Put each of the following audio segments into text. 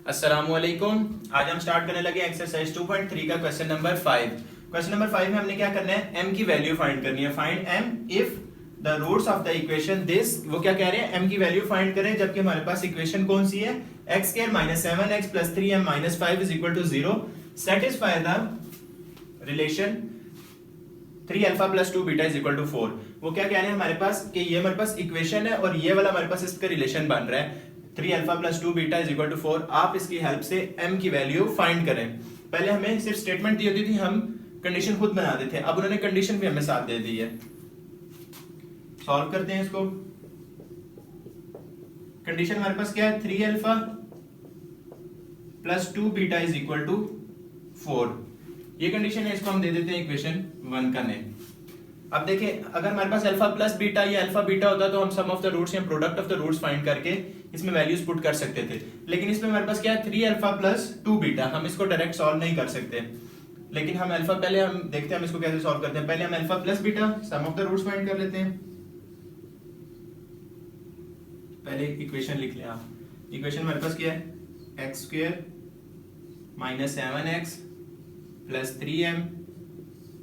अस्सलामुअलैकुम। आज हम स्टार्ट करने लगे एक्सरसाइज 2.3 का क्वेश्चन नंबर 5। क्वेश्चन नंबर 5 में हमने क्या करना है, m की वैल्यू फाइंड करनी है। Find m if the roots of the equation this. वो क्या कह रहे हैं, m की वैल्यू फाइंड करें जबकि हमारे पास इक्वेशन कौन सी है, x square minus 7x plus 3m minus 5 is equal to 0। Satisfy the relation 3 alpha plus 2 beta is equal to 4। वो क्या कह रहे हैं हमारे पास कि ये हमारे पास इक्वेशन है और ये वाला हमारे पास इसका रिलेशन बन रहा है 3 alpha plus 2 beta is equal to 4। आप इसकी हेल्प से m की वैल्यू फाइंड करें। पहले हमें सिर्फ स्टेटमेंट दी होती थी, हम कंडीशन खुद बना देते थे। अब उन्होंने कंडीशन भी हमें साथ दे दी है। सॉल्व करते हैं इसको। कंडीशन हमारे पास क्या है, 3 alpha plus 2 beta is equal to 4। ये कंडीशन है, इसको हम दे देते हैं इक्वेशन 1 का नेम। अब देखिए, अगर हमारे पास अल्फा प्लस बीटा या अल्फा बीटा होता तो हम सम ऑफ द रूट्स या product of the roots find करके इसमें वैल्यूज पुट कर सकते थे। लेकिन इसमें हमारे पास क्या है, 3 अल्फा प्लस 2 बीटा। हम इसको डायरेक्ट सॉल्व नहीं कर सकते, लेकिन हम अल्फा पहले हम देखते हैं हम इसको कैसे सॉल्व करते हैं। पहले हम alpha plus beta sum of the roots find कर लेते हैं। पहले इक्वेशन लिख लें आप। इक्वेशन हमारे पास क्या है, x square minus 7x plus 3m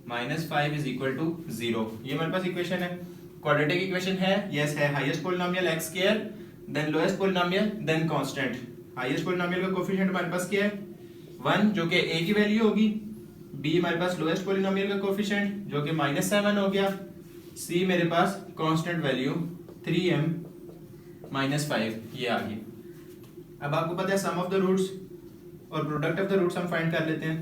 minus 5 is equal to 0। ये हमारे पास इक्वेशन है, क्वाड्रेटिक इक्वेशन है। यस है, highest polynomial x square, then lowest polynomial, then constant. Highest polynomial का कोएफिशिएंट हमारे पास क्या है, 1 जो कि a की वैल्यू होगी। b हमारे पास लोएस्ट पॉलिनोमियल का कोएफिशिएंट जो कि -7 हो गया। c मेरे पास कांस्टेंट वैल्यू 3m माइनस 5 ये आ गई। अब आपको पता है सम ऑफ द रूट्स और प्रोडक्ट ऑफ द रूट्स हम फाइंड कर लेते हैं।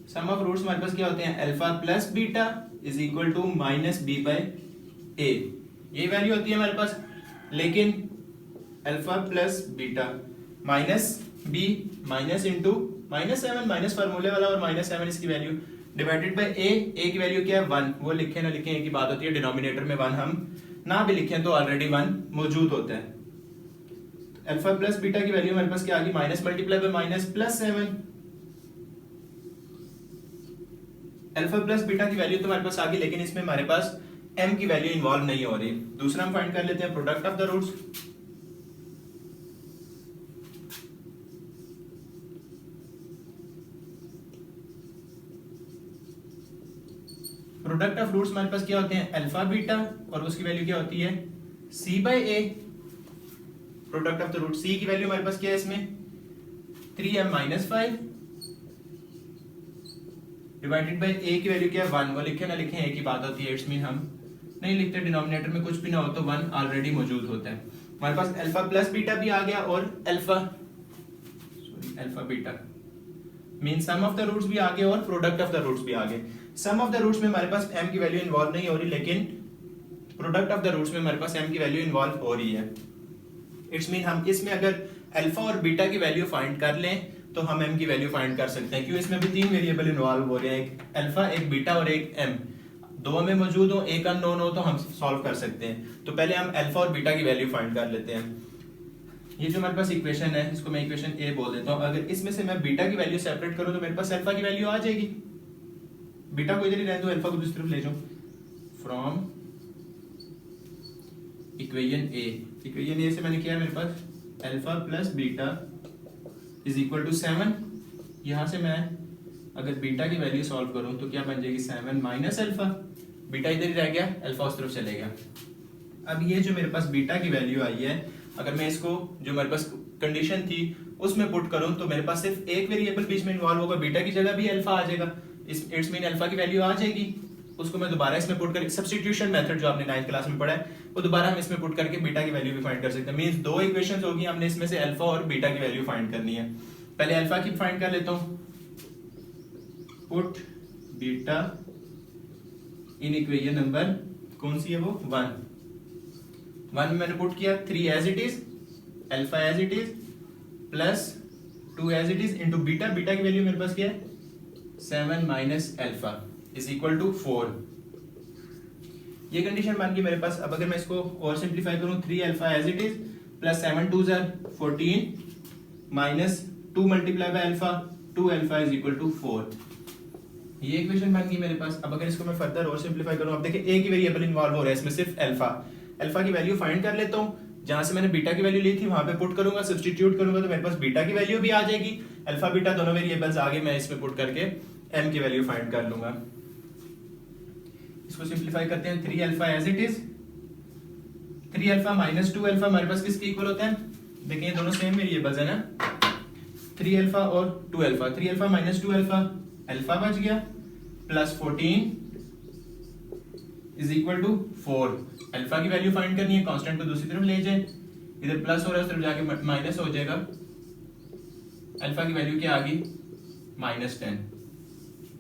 सम ऑफ रूट्स हमारे पास क्या होते हैं, alpha plus beta is equal to minus B by A. ये वैल्यू होती है हमारे पास। लेकिन alpha plus beta minus B minus into -7 minus फार्मूले वाला और -7 इसकी वैल्यू डिवाइडेड बाय ए की वैल्यू क्या है 1। वो लिखे ना लिखे एक ही बात होती है, डिनोमिनेटर में 1 हम ना भी लिखें तो ऑलरेडी 1 मौजूद होता है। अल्फा प्लस बीटा की वैल्यू हमारे पास क्या आ गई, minus multiply by minus plus 7। Alpha plus beta की वैल्यू तो हमारे पास आ गई, लेकिन इसमें हमारे पास m की वैल्यू इन्वॉल्व नहीं हो रही। दूसरा हम फाइंड कर लेते हैं product of the roots. Product of roots हमारे पास क्या होते हैं, अल्फा बीटा और उसकी वैल्यू क्या होती है c by a। Product of the root, c की वैल्यू हमारे पास क्या है इसमें 3m minus 5 divided by a की वैल्यू क्या है 1। वो लिखे ना लिखे एक ही बात होती है, इट्स मीन हम नहीं लिखते, डिनोमिनेटर में कुछ भी ना हो तो 1 ऑलरेडी मौजूद होता है। हमारे पास अल्फा प्लस बीटा भी आ गया और alpha beta mean sum of the roots भी आ गए और प्रोडक्ट ऑफ द रूट्स भी आ गए। सम ऑफ द रूट्स में हमारे पास m की वैल्यू इन्वॉल्व नहीं हो रही, लेकिन प्रोडक्ट ऑफ द रूट्स में हमारे पास m की वैल्यू इन्वॉल्व हो रही है। इट्स मीन हम इसमें अगर अल्फा और बीटा की वैल्यू फाइंड कर लें तो हम m की वैल्यू फाइंड कर सकते हैं। क्यों, इसमें भी 3 वेरिएबल इन्वॉल्व हो रहे हैं, एक अल्फा, एक बीटा और एक m। दो में मौजूद हो, एक अननोन हो तो हम सॉल्व कर सकते हैं। तो पहले हम अल्फा और बीटा की वैल्यू फाइंड कर लेते हैं। ये जो हमारे पास इक्वेशन है, इसको मैं इक्वेशन a बोल देता हूँ। अगर इसमें से मैं बीटा की वैल्यू सेपरेट करूँ तो मेरे पास अल्फा की वैल्यू आ जाएगी। बीटा को इधर ही रहने दो, अल्फा को दूसरी तरफ ले जाओ। From equation a, equation a से मैंने किया है मेरे पास alpha plus beta is equal to 7। यहां से मैं अगर बीटा की वैल्यू सॉल्व करूं तो क्या बन जाएगी 7 माइनस अल्फा। बीटा इधर ही रह गया, अल्फा उस तरफ चले गया। अब ये जो मेरे पास बीटा की वैल्यू आई है, अगर मैं इसको जो मेरे पास कंडीशन थी उसमें पुट करूं तो मेरे पास सिर्फ एक वेरिएबल बीच में इन्वॉल्व होगा, बीटा की जगह भी अल्फा आ जाएगा। इट्स मीन अल्फा की वैल्यू आ जाएगी, उसको मैं दोबारा इसमें पुट करके सब्स्टिट्यूशन मेथड जो आपने 9th क्लास में पढ़ा है वो दोबारा हम इसमें पुट करके बीटा की वैल्यू भी फाइंड कर सकते हैं। मींस दो इक्वेशंस होगी, हमने इसमें से अल्फा और बीटा की वैल्यू फाइंड करनी है। पहले अल्फा की फाइंड कर लेता हूं। Put beta in equation number कौन सी है वो 1 में मैंने पुट किया 3 as it is, alpha as it is plus 2 as it is into beta. Beta की वैल्यू मेरे पास क्या है 7 minus alpha is equal to 4। ये कंडीशन बन गई मेरे पास। अब अगर मैं इसको और सिंप्लीफाई करूं 3 alpha as it is plus 7 2 14 minus 2 multiply by alpha 2 alpha is equal to 4। ये इक्वेशन बन गई मेरे पास। अब अगर इसको मैं फर्दर और सिंपलीफाई करूं, अब देखिए एक ही वेरिएबल इन्वॉल्व हो रहा है इसमें, सिर्फ अल्फा। अल्फा की वैल्यू फाइंड कर लेता हूं, जहां से मैंने बीटा की वैल्यू ली थी वहां पे पुट करूंगा, सब्स्टिट्यूट करूंगा तो मेरे पास बीटा की वैल्यू भी आ जाएगी। अल्फा बीटा दोनों वेरिएबल्स आगे मैं इसमें पुट करके m की वैल्यू फाइंड कर लूंगा। इसको सिंपलीफाई करते हैं, 3 alpha as it is, 3 alpha minus 2 alpha हमारे पास किसके इक्वल होता है? देखिए ये दोनों सेम वेरिएबल्स है ना, 3 अल्फा और 2 alpha, 3 alpha minus 2 alpha, alpha बच गया, plus 14 is equal to 4। Alpha की वैल्यू फाइंड करनी है, कांस्टेंट को दूसरी तरफ ले जाए, इधर प्लस हो रहा है उस तरफ जाके माइनस हो जाएगा। अल्फा की वैल्यू क्या आ गई? -10।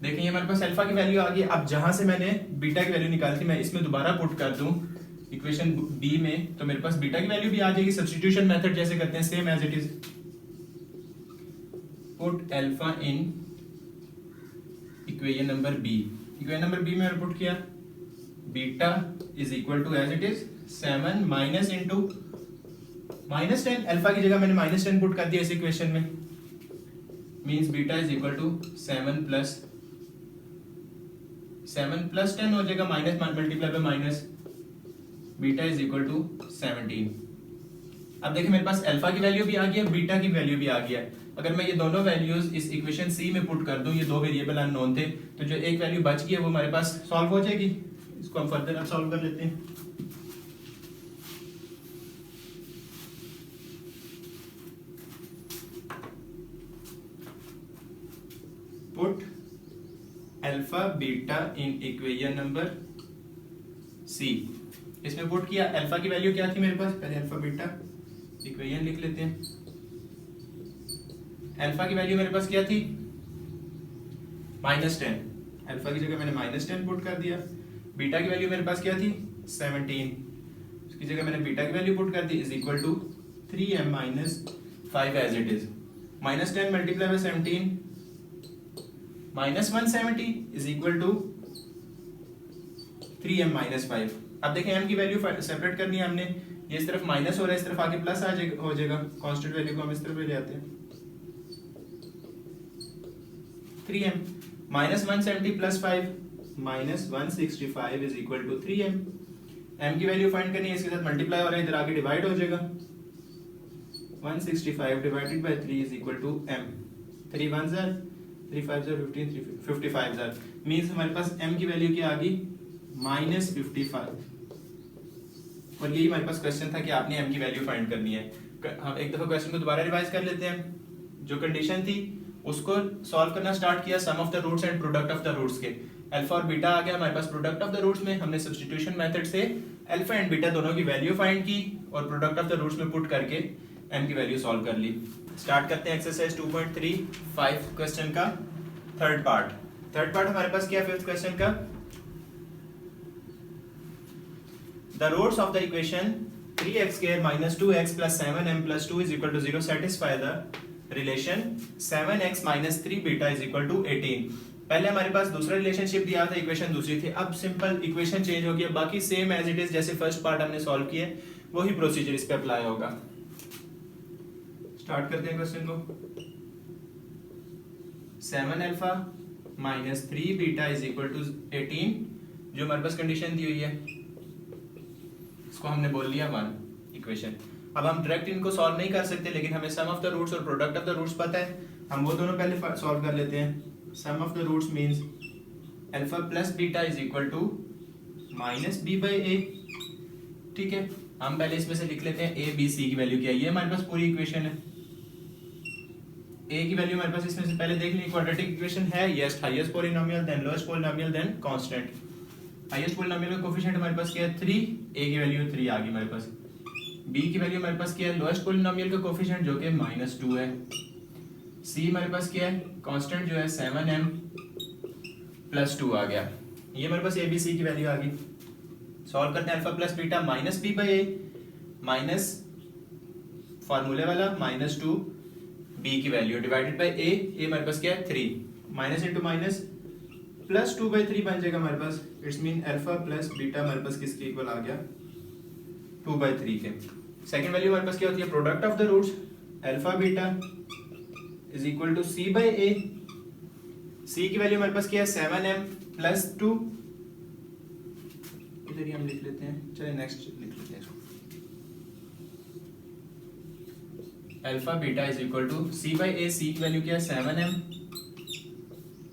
देखिए हमारे पास अल्फा की वैल्यू आ गई। अब जहां से मैंने बीटा की वैल्यू निकाली थी मैं इसमें दोबारा पुट कर दूं इक्वेशन बी में, तो मेरे पास बीटा की वैल्यू भी आ जाएगी। सब्स्टिट्यूशन मेथड जैसे करते हैं same as it is, put alpha in equation number B. Equation number B में मैंने पुट किया beta is equal to as it is 7 minus into -10, alpha की जगह मैंने -10 पुट कर दिया इस इक्वेशन में, means beta is equal to 7 plus 10 हो जाएगा, minus multiply by minus, beta is equal to 17। अब देखिए मेरे पास अल्फा की वैल्यू भी आ गई है, बीटा की वैल्यू भी आ गई है। अगर मैं ये दोनों वैल्यूज इस इक्वेशन सी में पुट कर दूं, ये दो वेरिएबल अननोन थे, तो जो एक वैल्यू बच गई है वो हमारे पास सॉल्व हो जाएगी। इसको हम फर्दर अब सॉल्व कर लेते हैं। Put alpha beta in equation number C. इसमें पुट किया, अल्फा की वैल्यू क्या थी मेरे पास, पहले अल्फा बीटा इक्वेशन लिख लेते हैं। अल्फा की वैल्यू मेरे पास क्या थी? -10, अल्फा की जगह मैंने -10 पुट कर दिया। बीटा की वैल्यू मेरे पास क्या थी? 17, उसकी जगह मैंने बीटा की वैल्यू पुट कर दी, is equal to 3m minus 5 as it is. -10 multiply by 17 -170 is equal to 3m minus 5। अब देखें m की वैल्यू सेपरेट करनी है हमने, ये इस तरफ माइनस हो रहा है, इस तरफ आगे प्लस हो जाएगा, कांस्टेंट वैल्यू को हम इस तरफ ले जाते हैं। 3m -170 plus 5 -165 is equal to 3m। m की वैल्यू फाइंड करनी है, इसके साथ मल्टीप्लाई हो रहा है, इधर आगे डिवाइड हो जाएगा, 165 divided by 3 is equal to m। 3 1 जार, 3 5 जार 15, 55 जार, मींस हमारे पास m की वैल्यू क्या आ गई? -55। और यही हमारे पास क्वेश्चन था कि आपने m की वैल्यू फाइंड करनी है। हम एक दफा क्वेश्चन को दोबारा रिवाइज कर लेते हैं। जो कंडीशन थी उसको सॉल्व करना स्टार्ट किया, sum of the roots and product of the roots के। अल्फा और बीटा आ गया हमारे पास प्रोडक्ट ऑफ द रूट्स में, हमने सब्स्टिट्यूशन मेथड से अल्फा एंड बीटा दोनों की वैल्यू फाइंड की और प्रोडक्ट ऑफ द रूट्स में पुट करके m की वैल्यू सॉल्व कर ली। स्टार्ट करते हैं एक्सरसाइज 2.35 क्वेश्चन का थर्ड पार्ट। थर्ड पार्ट हमारे पास क्या है फिफ्थ क्वेश्चन का? The roots of the equation 3x square minus 2x plus 7m plus 2 is equal to 0 satisfy the relation 7x minus 3 beta is equal to 18। पहले हमारे पास दूसरा relationship दिया था, इक्वेशन दूसरी थी, अब सिंपल इक्वेशन चेंज हो गया, बाकी सेम एज इट इज जैसे फर्स्ट पार्ट हमने सॉल्व किया वही प्रोसीजर इस पे अप्लाई होगा। स्टार्ट करते हैं क्वेश्चन को। 7 alpha minus 3 beta is equal to 18, जो हमारे पास कंडीशन दी हुई है इसको हमने बोल लिया 1 इक्वेशन। अब हम डायरेक्ट इनको सॉल्व नहीं कर सकते, लेकिन हमें सम ऑफ द रूट्स और प्रोडक्ट ऑफ द रूट्स पता है, हम वो दोनों पहले सॉल्व कर लेते हैं। Sum of the roots means alpha plus beta is equal to minus B by A. ठीक है, हम पहले इसमें से लिख लेते हैं ए बी सी की वैल्यू क्या है, ये हमारे पास पूरी इक्वेशन है। ए की वैल्यू हमारे पास इसमें से पहले देख ली, क्वाड्रेटिक इक्वेशन है, yes highest polynomial then lowest polynomial then constant. Highest polynomial का कोफिशिएंट हमारे पास क्या है 3, ए की वैल्यू 3 आ गई हमारे पास। बी की वैल्यू हमारे पास क्या है लोएस्ट पॉलिनोमियल का कोफिशिएंट जो कि -2 है। सी हमारे पास क्या है कांस्टेंट जो है 7m प्लस 2 आ गया, ये हमारे पास ए बी सी की वैल्यू आ गई। सॉल्व करते हैं alpha plus beta minus B by A minus फार्मूले वाला -2 बी की value divided by A, A हमारे पास क्या है 3, माइनस इंटू माइनस प्लस 2/3 बन जाएगा हमारे पास। It's mean alpha plus beta हमारे पास किसके इक्वल आ गया 2/3 के। सेकंड वैल्यू हमारे पास क्या होती है product of the roots, alpha beta is equal to C by A. C की वैल्यू हमारे पास क्या है 7m प्लस 2, इधर ही हम लिख लेते हैं, चलिए नेक्स्ट लिख लेते हैं। Alpha beta is equal to C by A, C की वैल्यू क्या है 7m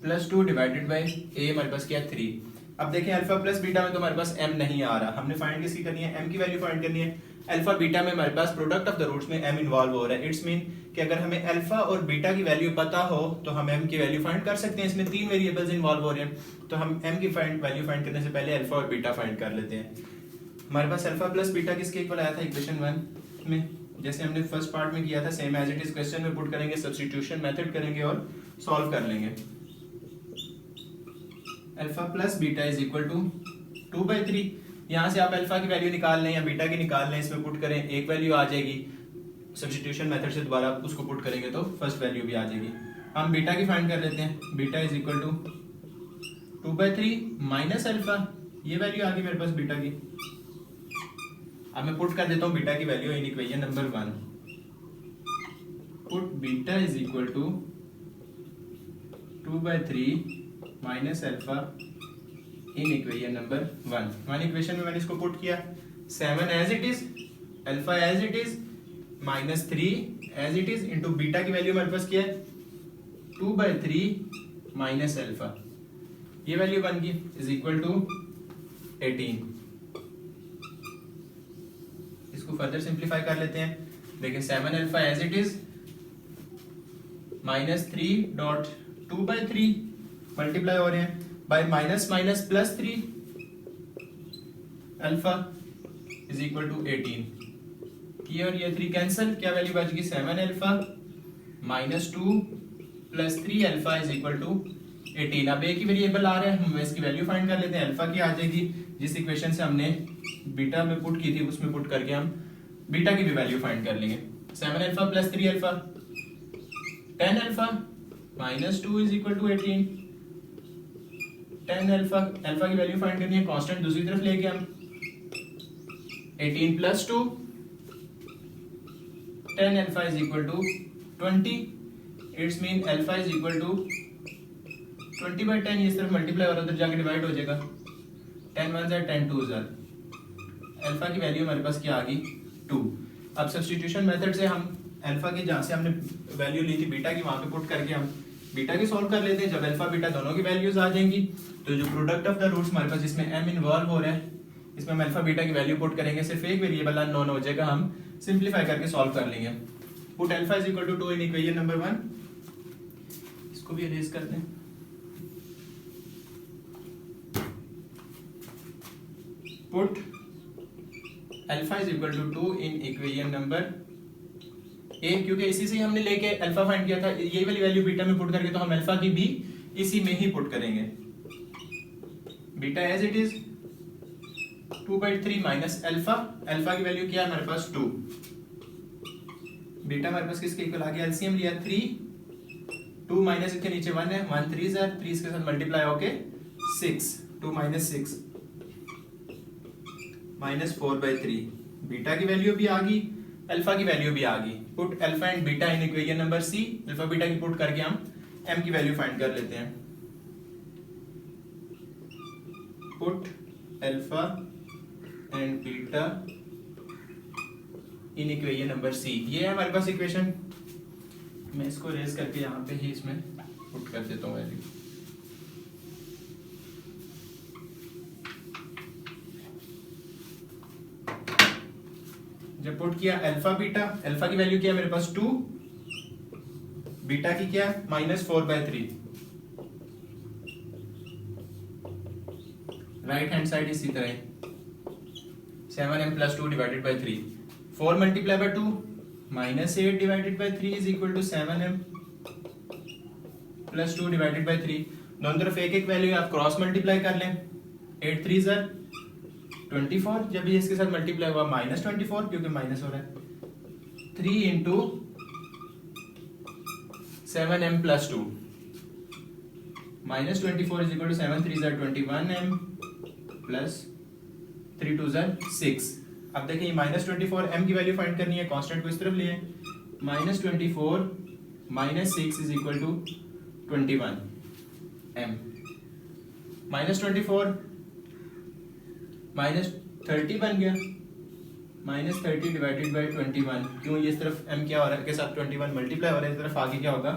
प्लस 2 डिवाइडेड बाई ए हमारे पास क्या है 3। अब देखें अल्फा प्लस बीटा में तो हमारे पास m नहीं आ रहा, हमने फाइंड किसकी करनी है, m की वैल्यू फाइंड करनी है। अल्फा बीटा में हमारे पास प्रोडक्ट ऑफ द रूट्स में m इन्वॉल्व हो रहा है, इट्स मीन कि अगर हमें अल्फा और बीटा की वैल्यू पता हो तो हम m की वैल्यू फाइंड कर सकते हैं। इसमें 3 वेरिएबल्स इन्वॉल्व हो रहे हैं, तो हम m की वैल्यू फाइंड करने से पहले अल्फा और बीटा फाइंड कर लेते हैं। हमारे पास अल्फा प्लस बीटा किसके इक्वल आया था इक्वेशन 1 में, जैसे हमने फर्स्ट पार्ट में किया था same as it is question में पुट करेंगे, सब्स्टिट्यूशन मेथड करेंगे और सॉल्व कर लेंगे। Alpha plus beta is equal to 2/3। यहाँ से आप अल्फा की वैल्यू निकाल लें या बीटा की निकाल लें, इसमें पुट करें, एक वैल्यू आ जाएगी, सब्स्टिट्यूशन मेथड से दोबारा उसको पुट करेंगे तो फर्स्ट वैल्यू भी आ जाएगी। हम बीटा की फाइंड कर लेते हैं, beta is equal to 2/3 minus alpha, ये वैल्यू आ गई मेरे पास बीटा की। अब मैं पुट कर देता हूँ बीटा की value in equation number 1, put beta is equal to 2/3 minus alpha in equation number 1 equation में मैंने इसको पुट किया, 7 as it is, alpha as it is, minus 3 as it is, into beta की value हमारे पास क्या है 2/3 माइनस अल्फा, ये वैल्यू बन गई इज इक्वल टू 18। इसको फर्दर सिंप्लीफाई कर लेते हैं, देखिए 7 alpha as it is minus 3 dot 2/3 multiply हो रहे हैं by minus minus plus 3 alpha is equal to 18। ये और ये 3 कैंसिल, क्या वैल्यू बच गई 7 alpha minus 2 plus 3 alpha is equal to 18। अब एक ही वेरिएबल आ रहा है, हम इसकी वैल्यू फाइंड कर लेते हैं, अल्फा की आ जाएगी, जिस इक्वेशन से हमने बीटा में पुट की थी उसमें पुट करके हम बीटा की भी वैल्यू फाइंड कर लेंगे। 7 alpha plus 3 alpha 10 alpha minus 2 is equal to 18। 10 alpha, alpha की वैल्यू फाइंड करनी है, कांस्टेंट दूसरी तरफ लेके हम 18 plus 2 10 alpha is equal to 20। It's mean alpha is equal to 20/10, इस तरफ मल्टीप्लाई और उधर जाके डिवाइड हो जाएगा, 10 1 ज़ा 10 2 ज़ा, अल्फा की वैल्यू हमारे पास क्या आ गई 2। अब सब्स्टिट्यूशन मेथड से हम अल्फा की जहाँ से हमने वैल्यू ली थी बीटा की, वहाँ पे पुट करके हम बीटा की सॉल्व कर लेते हैं। जब अल्फा बीटा दोनों की वैल्यूज आ जाएंगी तो जो प्रोडक्ट ऑफ द रूट्स हमारे पास जिसमें m इन्वॉल्व हो रहा है, इसमें हम अल्फा बीटा की वैल्यू पुट करेंगे, सिर्फ एक वेरिएबल अननोन हो जाएगा, हम सिंप्लीफाई करके सॉल्व कर लेंगे। Put alpha is equal to 2 in equation number 1, इसको भी अरेज करते हैं। Put alpha is equal to 2 in equation number A, क्योंकि इसी से हमने लेके अल्फा फाइंड किया था, यही वाली वैल्यू बीटा में पुट करके तो हम अल्फा की भी इसी में ही पुट करेंगे। Beta as it is 2/3 minus alpha, alpha की वैल्यू क्या है हमारे पास 2, बीटा हमारे पास किसके इक्वल आ गया, एलसीएम लिया 3, 2 माइनस इसके नीचे 1 है, 1 3 ज़ा 3 इसके साथ मल्टीप्लाई होके 6, 2 माइनस 6 माइनस 4/3। बीटा की वैल्यू भी आ गई, अल्फा की वैल्यू भी आ गई। Put alpha and beta in equation number C, alpha beta की पुट करके हम m की वैल्यू फाइंड कर लेते हैं। Put alpha and beta in equation number C, ये है हमारे पास इक्वेशन। मैं इसको रेज करके यहाँ पे ही इसमें पुट कर देता हूँ वैल्यू। जब पुट किया अल्फा बीटा, अल्फा की वैल्यू क्या है मेरे पास 2, बीटा की क्या है माइनस 4/3, राइट हैंड साइड इसी तरह 7m plus 2 divided by 3, 4 multiply by 2 minus 8 divided by 3 is equal to 7m plus 2 divided by 3। दोनों तरफ एक एक वैल्यू आप क्रॉस मल्टीप्लाई कर लें, 8 3 ज़ा 24, जब ये इसके साथ मल्टीप्लाई हुआ माइनस 24 क्योंकि माइनस हो रहा है, 3 into 7m plus 2 minus 24 is equal to 7 3 ज़ा 21m प्लस 3 2 ज़ा 6। अब देखिए माइनस 24 m की वैल्यू फाइंड करनी है, कांस्टेंट को इस तरफ लिए, minus 24 minus 6 is equal to 21। m, -24 -30 बन गया, -30 डिवाइडेड बाई 21। क्यों, ये इस तरफ m क्या हो रहा है, के साथ 21 मल्टीप्लाई हो रहा है, इस तरफ आगे क्या होगा,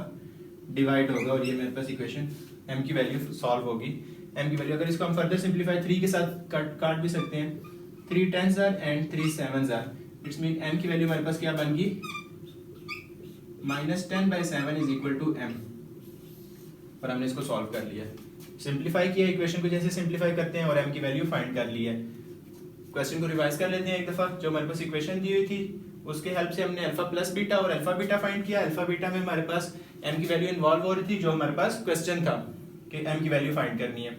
डिवाइड होगा, और ये मेरे पास इक्वेशन m की वैल्यू सॉल्व होगी। m की वैल्यू अगर इसको हम फर्दर सिंप्लीफाई 3 के साथ काट भी सकते हैं, 3 10s are and 3 7s are, it's mean m की वैल्यू हमारे पास क्या बन गई, -10/7 इज इक्वल टू m, और हमने इसको सॉल्व कर लिया, सिंप्लीफाई किया इक्वेशन को, जैसे सिंप्लीफाई करते हैं, और m की वैल्यू फाइंड कर ली है। क्वेश्चन को रिवाइज कर लेते हैं एक दफा। जो हमारे पास इक्वेशन दी हुई थी उसके हेल्प से हमने अल्फा प्लस बीटा और अल्फा बीटा फाइंड किया। अल्फा बीटा में हमारे पास m की वैल्यू इन्वॉल्व हो रही थी, जो हमारे पास क्वेश्चन था कि m की वैल्यू फाइंड करनी है,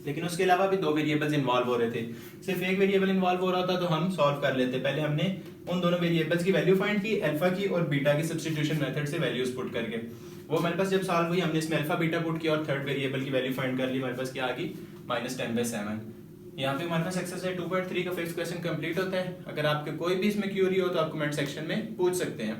लेकिन उसके अलावा भी 2 वेरिएबल्स इन्वॉल्व हो रहे थे। सिर्फ एक वेरिएबल इन्वॉल्व हो रहा था तो हम सॉल्व कर लेते। पहले हमने उन दोनों वेरिएबल्स की वैल्यू फाइंड की, अल्फा की और बीटा की सब्स्टिट्यूशन मेथड से वैल्यूज पुट करके। वो हमारे पास जब सॉल्व हुई, हमने इसमें अल्फा बीटा पुट किया और थर्ड वेरिएबल की वैल्यू फाइंड कर ली। हमारे पास क्या आ गई, -10/7। यहाँ पे हमारे पास एक्सरसाइज 2.3 का फिफ्थ क्वेश्चन कंप्लीट होता है। अगर आपके कोई भी इसमें क्यूरी हो तो आप कमेंट सेक्शन में पूछ सकते हैं।